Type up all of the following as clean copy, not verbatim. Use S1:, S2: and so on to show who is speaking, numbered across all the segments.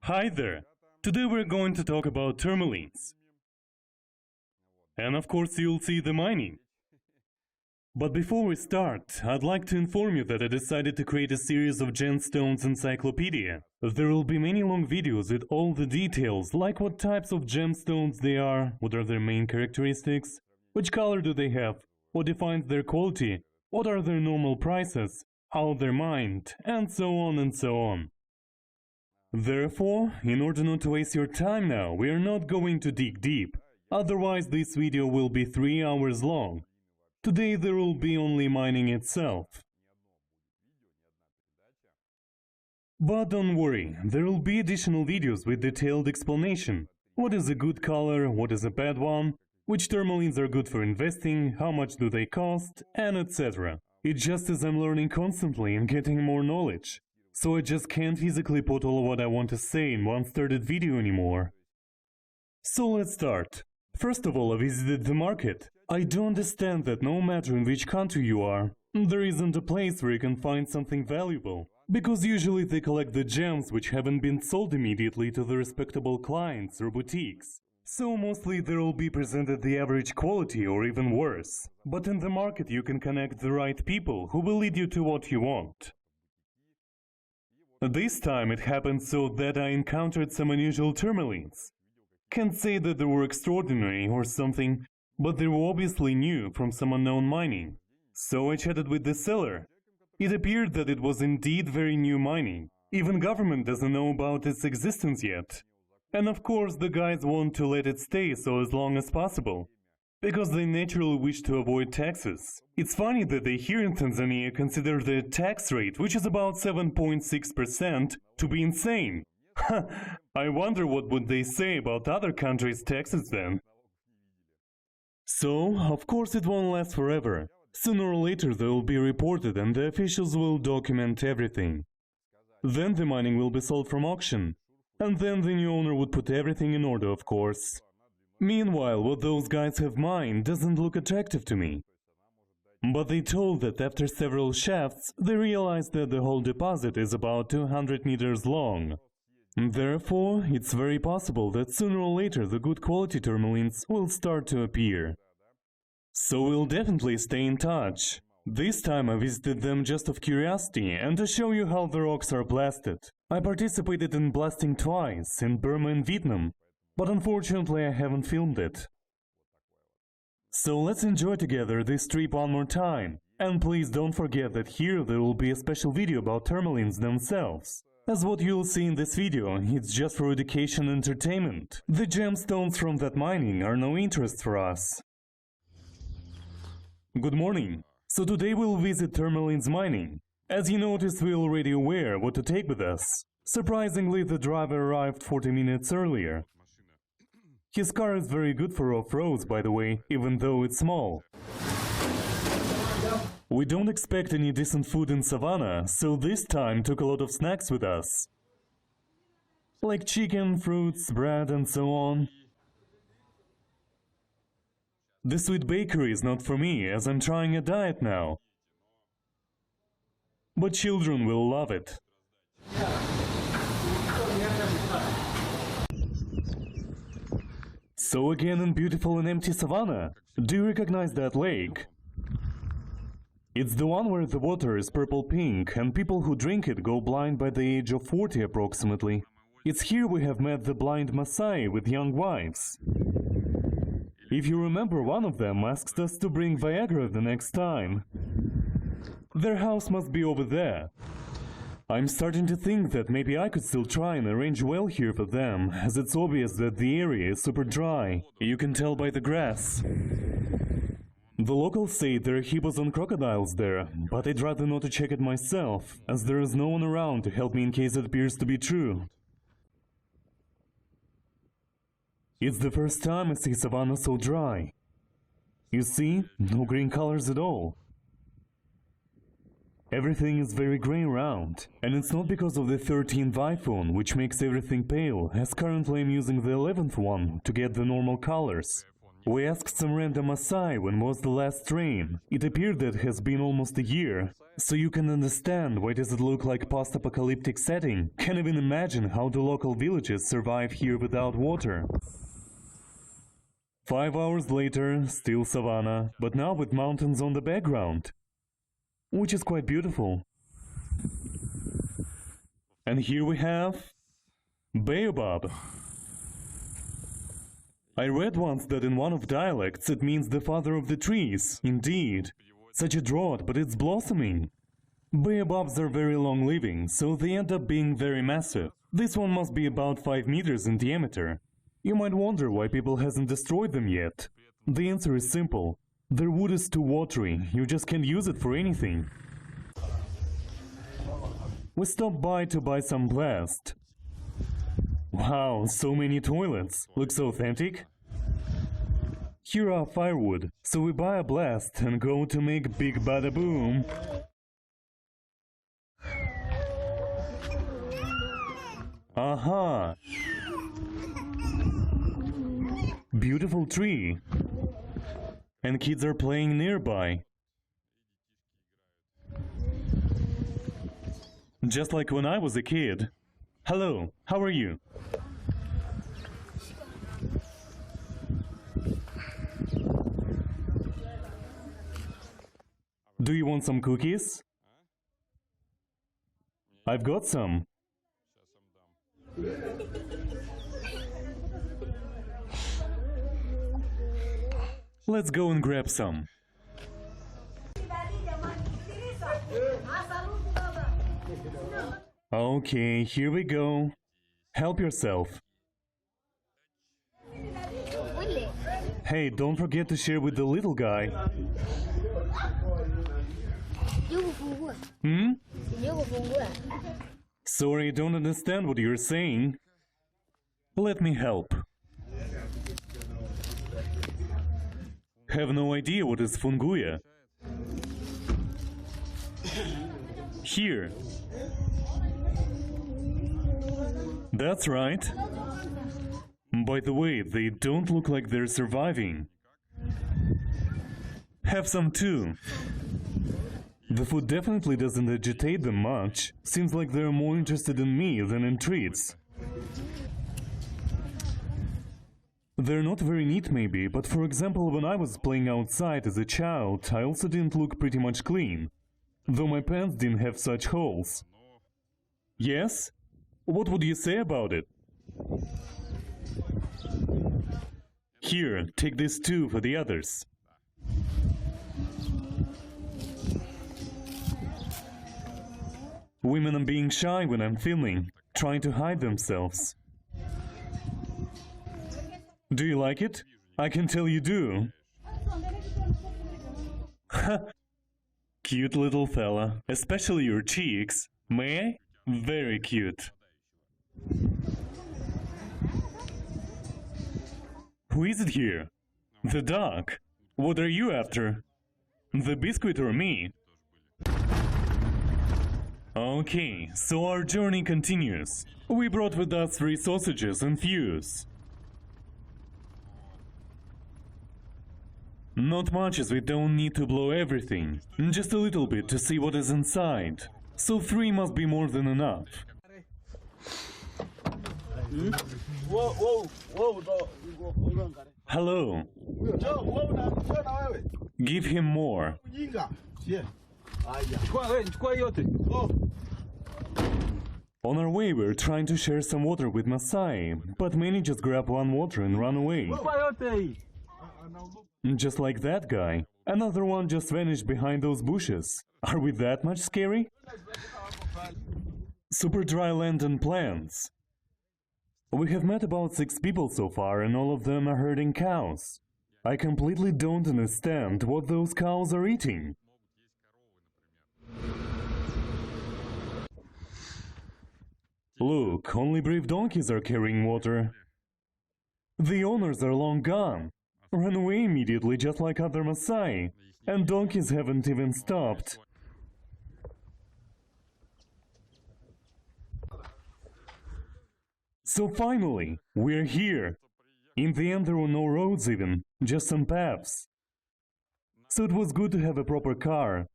S1: Hi there! Today we're going to talk about tourmalines. And of course you'll see the mining. But before we start, I'd like to inform you that I decided to create a series of gemstones encyclopedia. There will be many long videos with all the details, like what types of gemstones they are, what are their main characteristics, which color do they have, what defines their quality, what are their normal prices, how they're mined, and so on and so on. Therefore, in order not to waste your time now, we are not going to dig deep, otherwise this video will be 3 hours long. Today there will be only mining itself. But don't worry, there will be additional videos with detailed explanation. What is a good color, what is a bad one, which tourmalines are good for investing, how much do they cost, and etc. It's just as I'm learning constantly and getting more knowledge. So I just can't physically put all of what I want to say in one started video anymore. So let's start. First of all, I visited the market. I do understand that no matter in which country you are, there isn't a place where you can find something valuable. Because usually they collect the gems which haven't been sold immediately to the respectable clients or boutiques. So mostly there will be presented the average quality or even worse. But in the market you can connect the right people who will lead you to what you want. This time it happened so that I encountered some unusual tourmalines. Can't say that they were extraordinary or something, but they were obviously new from some unknown mining. So I chatted with the seller. It appeared that it was indeed very new mining. Even government doesn't know about its existence yet. And of course the guys want to let it stay so as long as possible, because they naturally wish to avoid taxes. It's funny that they here in Tanzania consider the tax rate, which is about 7.6%, to be insane. I wonder what would they say about other countries' taxes then. So, of course it won't last forever. Sooner or later they will be reported and the officials will document everything. Then the mining will be sold from auction. And then the new owner would put everything in order, of course. Meanwhile, what those guys have mined doesn't look attractive to me. But they told that after several shafts, they realized that the whole deposit is about 200 meters long. Therefore, it's very possible that sooner or later the good quality tourmalines will start to appear. So we'll definitely stay in touch. This time I visited them just of curiosity and to show you how the rocks are blasted. I participated in blasting twice, in Burma and Vietnam, but unfortunately I haven't filmed it. So let's enjoy together this trip one more time. And please don't forget that here there will be a special video about tourmalines themselves. As what you'll see in this video, it's just for education and entertainment. The gemstones from that mining are no interest for us. Good morning. So today we'll visit Tourmaline's mining. As you noticed, we're already aware what to take with us. Surprisingly, the driver arrived 40 minutes earlier. His car is very good for off-roads, by the way, even though it's small. We don't expect any decent food in savannah, so this time took a lot of snacks with us. Like chicken, fruits, bread and so on. The sweet bakery is not for me, as I'm trying a diet now. But children will love it. So again in beautiful and empty savannah. Do you recognize that lake? It's the one where the water is purple-pink and people who drink it go blind by the age of 40 approximately. It's here we have met the blind Maasai with young wives. If you remember, one of them asked us to bring Viagra the next time. Their house must be over there. I'm starting to think that maybe I could still try and arrange well here for them, as it's obvious that the area is super dry. You can tell by the grass. The locals say there are heaps on crocodiles there, but I'd rather not to check it myself, as there is no one around to help me in case it appears to be true. It's the first time I see savannah so dry. You see, no green colors at all. Everything is very grey around, and it's not because of the 13th iPhone, which makes everything pale, as currently I'm using the 11th one to get the normal colors. We asked some random Maasai when was the last rain. It appeared that it has been almost a year. So you can understand why does it look like post-apocalyptic setting. Can't even imagine how the local villages survive here without water. 5 hours later, still savannah, but now with mountains on the background, which is quite beautiful. And here we have baobab. I read once that in one of dialects it means the father of the trees. Indeed, such a drought, but it's blossoming. Baobabs are very long-living, so they end up being very massive. This one must be about 5 meters in diameter. You might wonder why people hasn't destroyed them yet. The answer is simple. Their wood is too watery, you just can't use it for anything. We stopped by to buy some blast. Wow, so many toilets. Looks authentic. Here are firewood, so we buy a blast and go to make big bada boom. Aha! Beautiful tree. And kids are playing nearby. Just like when I was a kid. Hello, how are you? Do you want some cookies? I've got some. Let's go and grab some. Okay, here we go. Help yourself. Hey, don't forget to share with the little guy. Hmm? Sorry, I don't understand what you're saying. Let me help. Have no idea what is funguya. Here. That's right. By the way, they don't look like they're surviving. Have some too. The food definitely doesn't agitate them much. Seems like they're more interested in me than in treats. They're not very neat maybe, but for example when I was playing outside as a child, I also didn't look pretty much clean. Though my pants didn't have such holes. Yes? What would you say about it? Here, take this too for the others. Women are being shy when I'm filming, trying to hide themselves. Do you like it? I can tell you do. Cute little fella, especially your cheeks. May I? Very cute. Who is it here? The dog. What are you after? The biscuit or me? Okay, so our journey continues. We brought with us 3 sausages and fuse. Not much as we don't need to blow everything, just a little bit to see what is inside. So 3 must be more than enough. Hello. Give him more. On our way we're trying to share some water with Maasai, but many just grab one water and run away. Just like that guy. Another one just vanished behind those bushes. Are we that much scary? Super dry land and plants. We have met about 6 people so far and all of them are herding cows. I completely don't understand what those cows are eating. Look, only brave donkeys are carrying water. The owners are long gone. Ran away immediately just like other Maasai. And donkeys haven't even stopped. So finally, we're here. In the end, there were no roads even, just some paths. So it was good to have a proper car.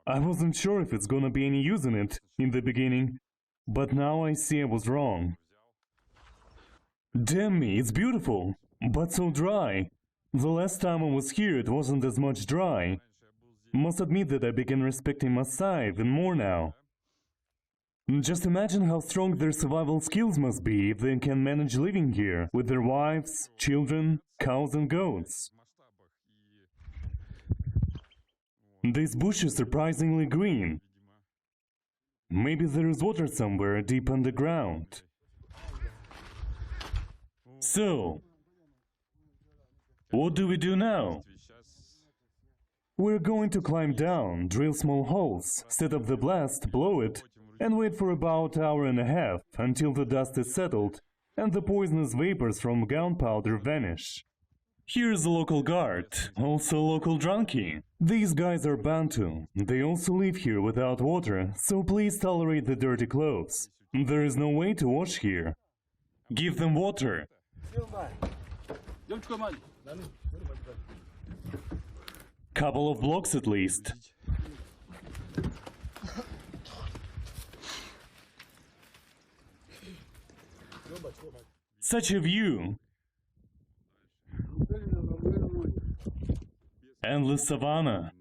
S1: I wasn't sure if it's gonna be any use in it in the beginning, but now I see I was wrong. Damn me, it's beautiful, but so dry. The last time I was here, it wasn't as much dry. Must admit that I begin respecting Maasai even more now. Just imagine how strong their survival skills must be if they can manage living here with their wives, children, cows and goats. This bush is surprisingly green. Maybe there is water somewhere deep underground. So, what do we do now? We're going to climb down, drill small holes, set up the blast, blow it, and wait for about an hour and a half until the dust is settled and the poisonous vapors from gunpowder vanish. Here's a local guard, also a local drunkie. These guys are Bantu. They also live here without water, so please tolerate the dirty clothes. There is no way to wash here. Give them water. Couple of blocks at least. Such a view. Endless savannah.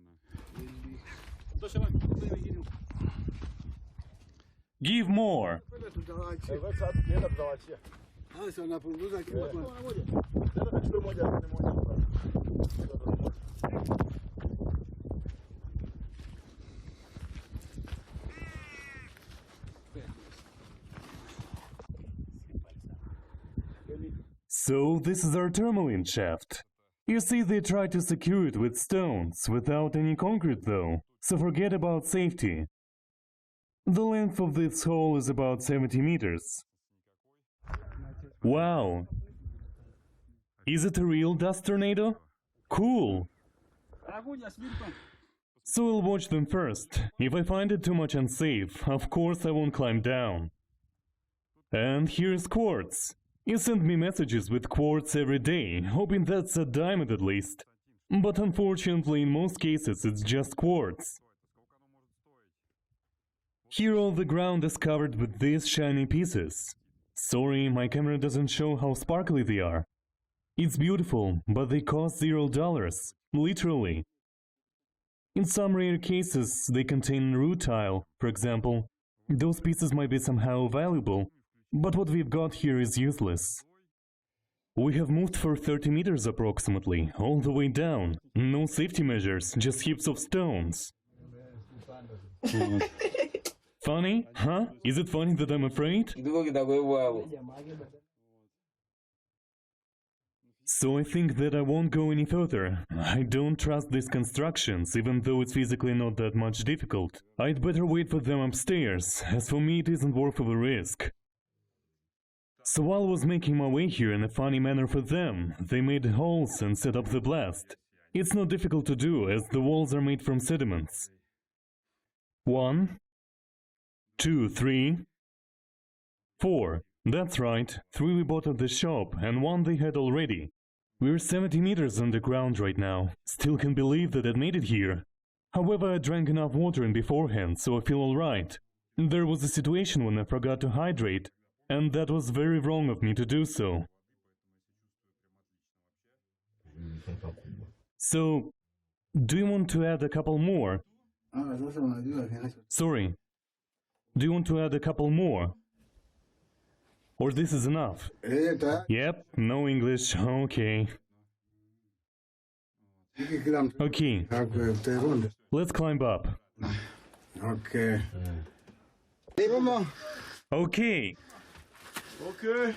S1: Give more. So this is our Tourmaline shaft. You see, they try to secure it with stones, without any concrete though, so forget about safety. The length of this hole is about 70 meters. Wow! Is it a real dust tornado? Cool! So we'll watch them first. If I find it too much unsafe, of course I won't climb down. And here's quartz. You send me messages with quartz every day, hoping that's a diamond at least. But unfortunately, in most cases, it's just quartz. Here all the ground is covered with these shiny pieces. Sorry, my camera doesn't show how sparkly they are. It's beautiful, but they cost $0, literally. In some rare cases, they contain rutile, for example. Those pieces might be somehow valuable. But what we've got here is useless. We have moved for 30 meters approximately, all the way down. No safety measures, just heaps of stones. Funny? Huh? Is it funny that I'm afraid? So I think that I won't go any further. I don't trust these constructions, even though it's physically not that much difficult. I'd better wait for them upstairs. As for me, it isn't worth of a risk. So while I was making my way here in a funny manner for them, they made holes and set up the blast. It's not difficult to do, as the walls are made from sediments. 1, 2, 3, 4. That's right, 3 we bought at the shop, and 1 they had already. We're 70 meters underground right now. Still can't believe that I made it here. However, I drank enough water in beforehand, so I feel alright. There was a situation when I forgot to hydrate, and that was very wrong of me to do so. So, do you want to add a couple more? Sorry. Do you want to add a couple more? Or this is enough? Yep, no English, okay. Okay. Let's climb up.
S2: Okay.
S1: Okay.
S2: Okay.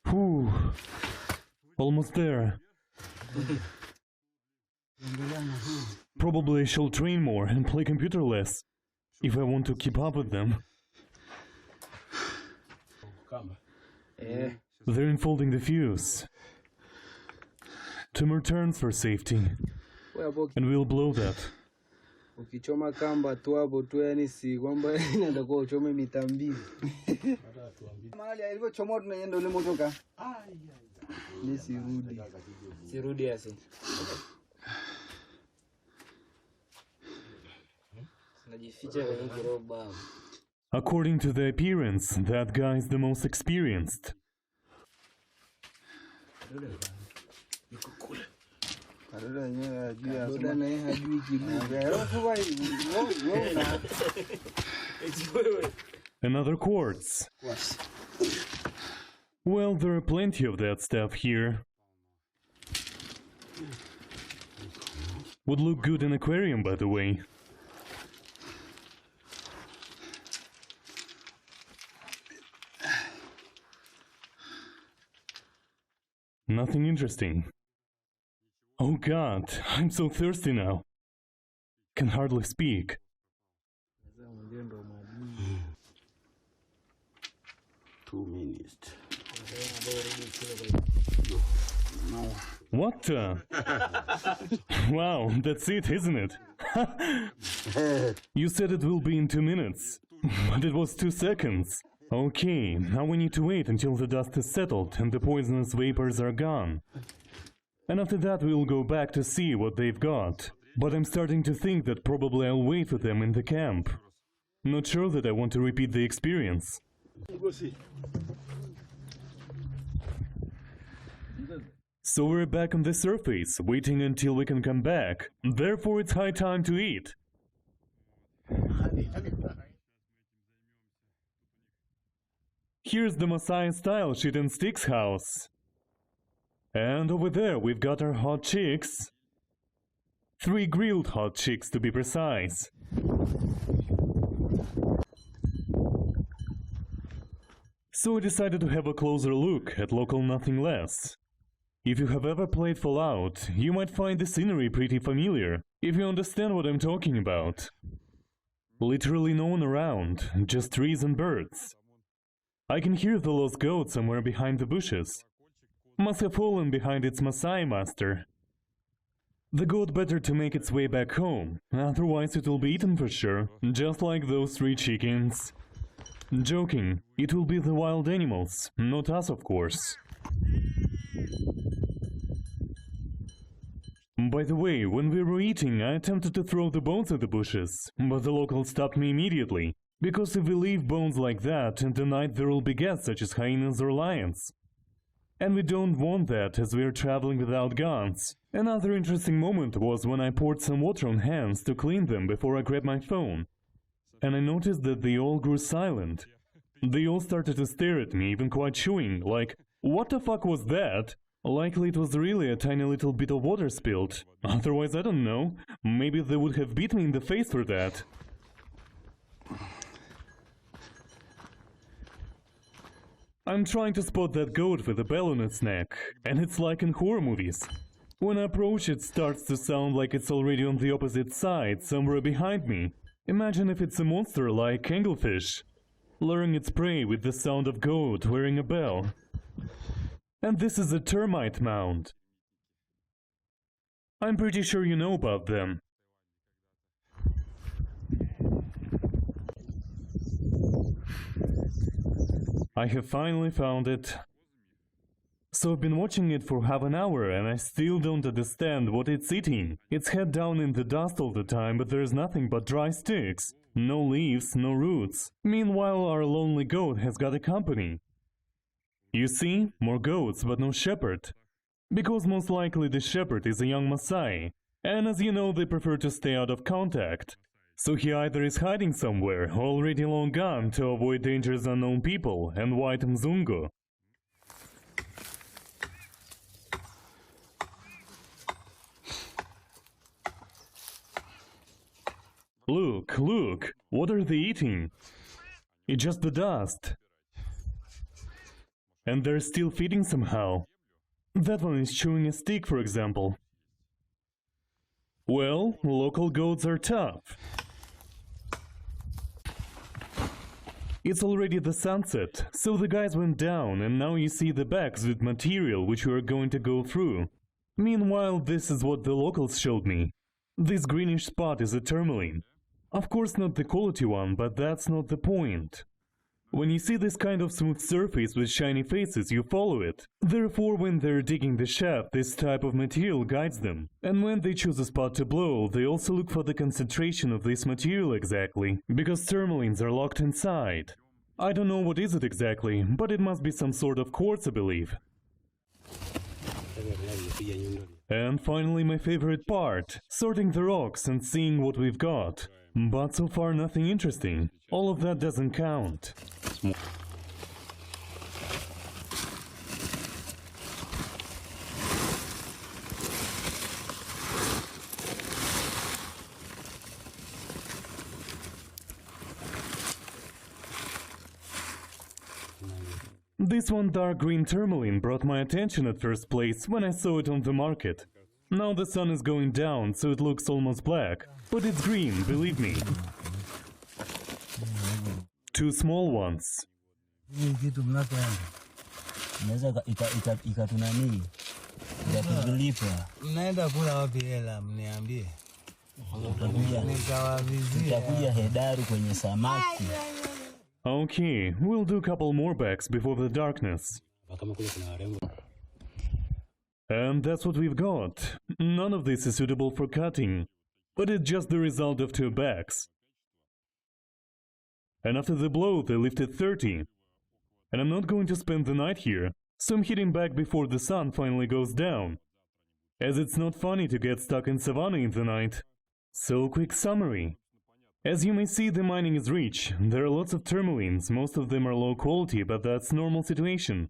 S1: Whew. Almost there. Probably I shall train more and play computer less, if I want to keep up with them. They're unfolding the fuse. 2 more turns for safety, and we'll blow that.
S3: Ukichoma kamba tu hapo tu, yani si kwamba inatakuwa uchome mita 2. Mahali alivyochomoa tunaenda ule motoka. Ni sirudi. Sirudi asi. Najificha kwenye kiroba.
S1: According to the appearance, that guy is the most experienced. Another quartz. Well, there are plenty of that stuff here. Would look good in an aquarium, by the way. Nothing interesting. Oh God, I'm so thirsty now. Can hardly speak.
S2: 2 minutes. No.
S1: What the? Wow, that's it, isn't it? You said it will be in 2 minutes, but it was 2 seconds. Okay, now we need to wait until the dust is settled and the poisonous vapors are gone. And after that we'll go back to see what they've got. But I'm starting to think that probably I'll wait with them in the camp. Not sure that I want to repeat the experience. So we're back on the surface, waiting until we can come back. Therefore it's high time to eat. Here's the Maasai-style shit and sticks house. And over there we've got our hot chicks. 3 grilled hot chicks to be precise. So I decided to have a closer look at local Nothing Less. If you have ever played Fallout, you might find the scenery pretty familiar, if you understand what I'm talking about. Literally no one around, just trees and birds. I can hear the lost goat somewhere behind the bushes. Must have fallen behind its Maasai master. The goat better to make its way back home, otherwise it will be eaten for sure, just like those 3 chickens. Joking, it will be the wild animals, not us of course. By the way, when we were eating, I attempted to throw the bones at the bushes, but the locals stopped me immediately, because if we leave bones like that, in the night there will be guests such as hyenas or lions. And we don't want that as we are traveling without guns. Another interesting moment was when I poured some water on hands to clean them before I grabbed my phone. And I noticed that they all grew silent. They all started to stare at me, even quite chewing, like, what the fuck was that? Likely it was really a tiny little bit of water spilled. Otherwise, I don't know. Maybe they would have beat me in the face for that. I'm trying to spot that goat with a bell on its neck, and it's like in horror movies. When I approach, it starts to sound like it's already on the opposite side, somewhere behind me. Imagine if it's a monster like anglefish, luring its prey with the sound of goat wearing a bell. And this is a termite mound. I'm pretty sure you know about them. I have finally found it. So I've been watching it for half an hour and I still don't understand what it's eating. It's head down in the dust all the time, but there's nothing but dry sticks. No leaves, no roots. Meanwhile, our lonely goat has got a company. You see, more goats, but no shepherd. Because most likely the shepherd is a young Maasai, and as you know, they prefer to stay out of contact. So he either is hiding somewhere, or already long gone to avoid dangerous unknown people and white mzungu. Look, look, what are they eating? It's just the dust. And they're still feeding somehow. That one is chewing a stick, for example. Well, local goats are tough. It's already the sunset, so the guys went down and now you see the bags with material which we are going to go through. Meanwhile, this is what the locals showed me. This greenish spot is a tourmaline. Of course not the quality one, but that's not the point. When you see this kind of smooth surface with shiny faces, you follow it. Therefore, when they're digging the shaft, this type of material guides them. And when they choose a spot to blow, they also look for the concentration of this material exactly, because tourmalines are locked inside. I don't know what is it exactly, but it must be some sort of quartz, I believe. And finally, my favorite part, sorting the rocks and seeing what we've got. But so far nothing interesting. All of that doesn't count. This one dark green tourmaline brought my attention at first place when I saw it on the market. Now the sun is going down, so it looks almost black. But it's green, believe me. Two small ones.
S3: Mnaenda kula wapi hela mniambie?
S4: Nitakuja Hedaru kwenye samaki.
S1: Okay, we'll do a couple more bags before the darkness. And that's what we've got. None of this is suitable for cutting, but it's just the result of 2 bags. And after the blow, they lifted 30. And I'm not going to spend the night here, so I'm heading back before the sun finally goes down, as it's not funny to get stuck in savannah in the night. So, quick summary. As you may see, the mining is rich. There are lots of tourmalines, most of them are low quality, but that's normal situation.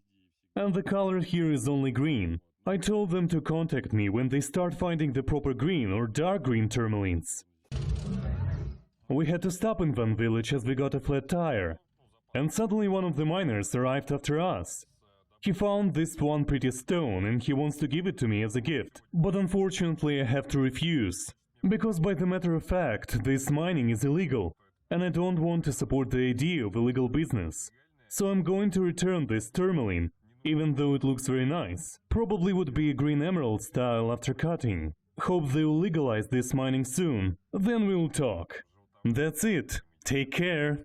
S1: And the color here is only green. I told them to contact me when they start finding the proper green or dark green tourmalines. We had to stop in one village as we got a flat tire. And suddenly one of the miners arrived after us. He found this one pretty stone and he wants to give it to me as a gift. But unfortunately I have to refuse. Because by the matter of fact, this mining is illegal. And I don't want to support the idea of illegal business. So I'm going to return this tourmaline, even though it looks very nice. Probably would be a green emerald style after cutting. Hope they'll legalize this mining soon. Then we'll talk. That's it. Take care.